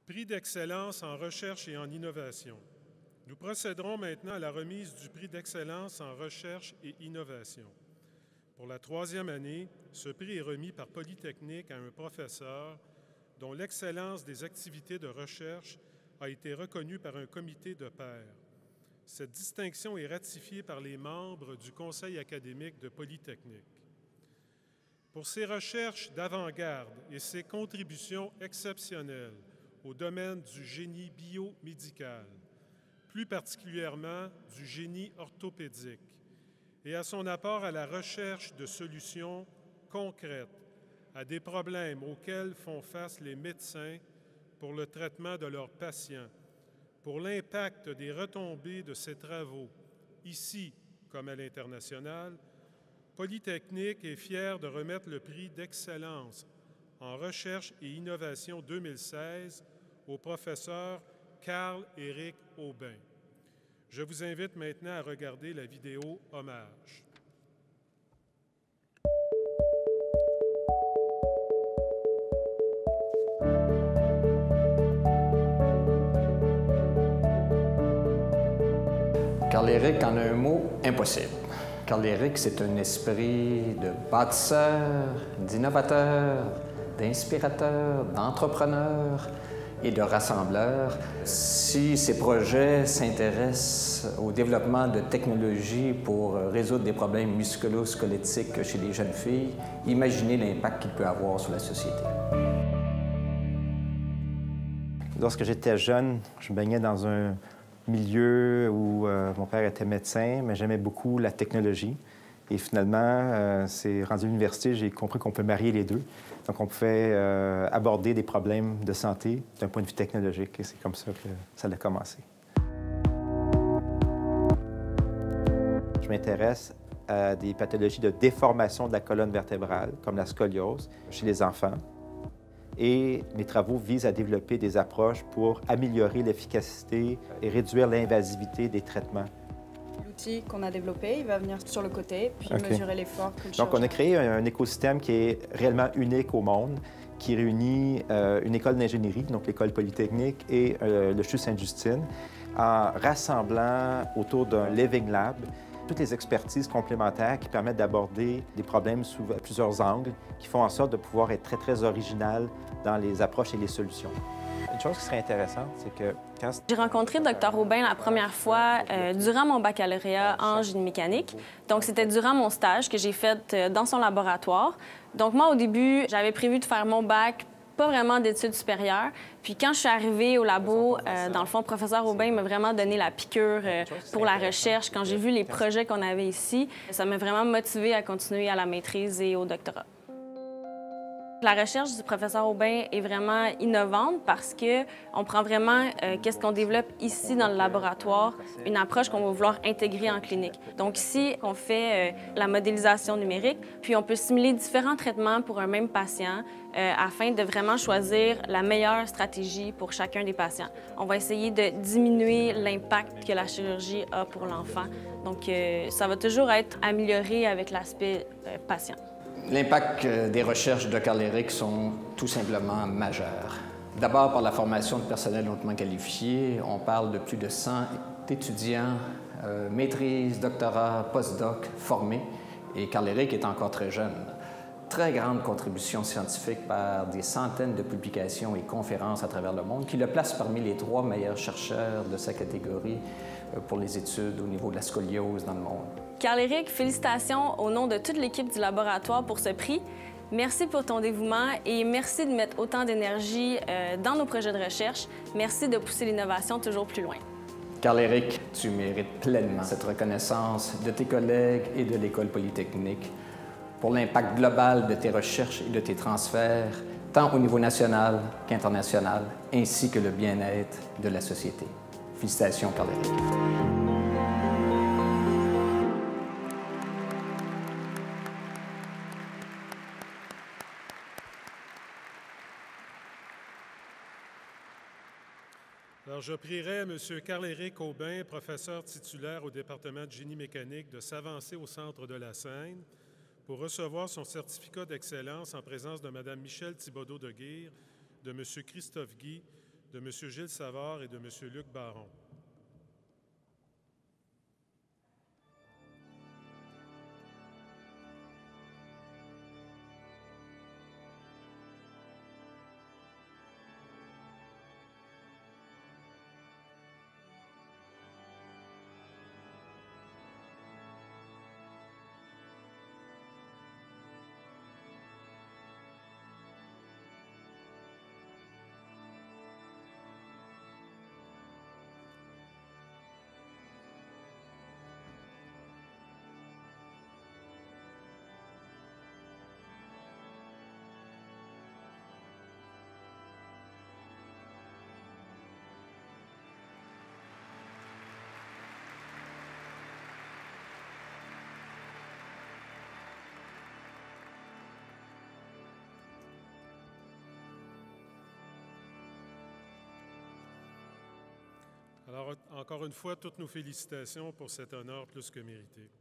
Prix d'excellence en recherche et en innovation. Nous procéderons maintenant à la remise du prix d'excellence en recherche et innovation. Pour la troisième année, ce prix est remis par Polytechnique à un professeur dont l'excellence des activités de recherche a été reconnue par un comité de pairs. Cette distinction est ratifiée par les membres du Conseil académique de Polytechnique. Pour ses recherches d'avant-garde et ses contributions exceptionnelles au domaine du génie biomédical, plus particulièrement du génie orthopédique, et à son apport à la recherche de solutions concrètes à des problèmes auxquels font face les médecins pour le traitement de leurs patients, pour l'impact des retombées de ces travaux, ici comme à l'international, Polytechnique est fière de remettre le prix d'excellence en recherche et innovation 2016 au professeur Carl-Éric Aubin. Je vous invite maintenant à regarder la vidéo hommage. Carl-Éric, en un mot, impossible. Carl-Éric, c'est un esprit de bâtisseur, d'innovateur, d'inspirateur, d'entrepreneur et de rassembleur. Si ces projets s'intéressent au développement de technologies pour résoudre des problèmes musculo-squelettiques chez les jeunes filles, imaginez l'impact qu'il peut avoir sur la société. Lorsque j'étais jeune, je baignais dans un milieu où mon père était médecin, mais j'aimais beaucoup la technologie. Et finalement, c'est rendu à l'université, j'ai compris qu'on peut marier les deux. Donc, on pouvait aborder des problèmes de santé d'un point de vue technologique. Et c'est comme ça que ça a commencé. Je m'intéresse à des pathologies de déformation de la colonne vertébrale, comme la scoliose, chez les enfants. Et mes travaux visent à développer des approches pour améliorer l'efficacité et réduire l'invasivité des traitements. L'outil qu'on a développé, il va venir sur le côté, puis mesurer l'effort que le Donc, on a créé un écosystème qui est réellement unique au monde, qui réunit une école d'ingénierie, donc l'école Polytechnique, et le CHU Sainte-Justine, en rassemblant autour d'un Living Lab toutes les expertises complémentaires qui permettent d'aborder des problèmes sous plusieurs angles, qui font en sorte de pouvoir être très, très original dans les approches et les solutions. Une chose qui serait intéressante, c'est que quand... J'ai rencontré Dr Aubin la première fois durant mon baccalauréat en génie mécanique. Donc, c'était durant mon stage que j'ai fait dans son laboratoire. Donc, moi, au début, j'avais prévu de faire mon bac, pas vraiment d'études supérieures. Puis quand je suis arrivée au labo, dans le fond, le professeur Aubin m'a vraiment donné la piqûre pour la recherche. Quand j'ai vu les projets qu'on avait ici, ça m'a vraiment motivée à continuer à la maîtrise et au doctorat. La recherche du professeur Aubin est vraiment innovante parce qu'on prend vraiment qu'est-ce qu'on développe ici dans le laboratoire, une approche qu'on va vouloir intégrer en clinique. Donc ici, on fait la modélisation numérique, puis on peut simuler différents traitements pour un même patient afin de vraiment choisir la meilleure stratégie pour chacun des patients. On va essayer de diminuer l'impact que la chirurgie a pour l'enfant. Donc ça va toujours être amélioré avec l'aspect patient. L'impact des recherches de Carl-Éric sont tout simplement majeurs. D'abord, par la formation de personnel hautement qualifié, on parle de plus de 100 étudiants, maîtrise, doctorat, postdoc formés, et Carl-Éric est encore très jeune. Très grande contribution scientifique par des centaines de publications et conférences à travers le monde qui le placent parmi les 3 meilleurs chercheurs de sa catégorie pour les études au niveau de la scoliose dans le monde. Carl-Éric, félicitations au nom de toute l'équipe du laboratoire pour ce prix. Merci pour ton dévouement et merci de mettre autant d'énergie dans nos projets de recherche. Merci de pousser l'innovation toujours plus loin. Carl-Éric, tu mérites pleinement cette reconnaissance de tes collègues et de l'École Polytechnique pour l'impact global de tes recherches et de tes transferts, tant au niveau national qu'international, ainsi que le bien-être de la société. Félicitations, Carl-Éric. Alors, je prierai M. Carl-Éric Aubin, professeur titulaire au département de génie mécanique, de s'avancer au centre de la scène pour recevoir son certificat d'excellence en présence de Mme Michèle Thibodeau-Deguire, de M. Christophe Guy, de M. Gilles Savard et de M. Luc Baron. Alors, encore une fois, toutes nos félicitations pour cet honneur plus que mérité.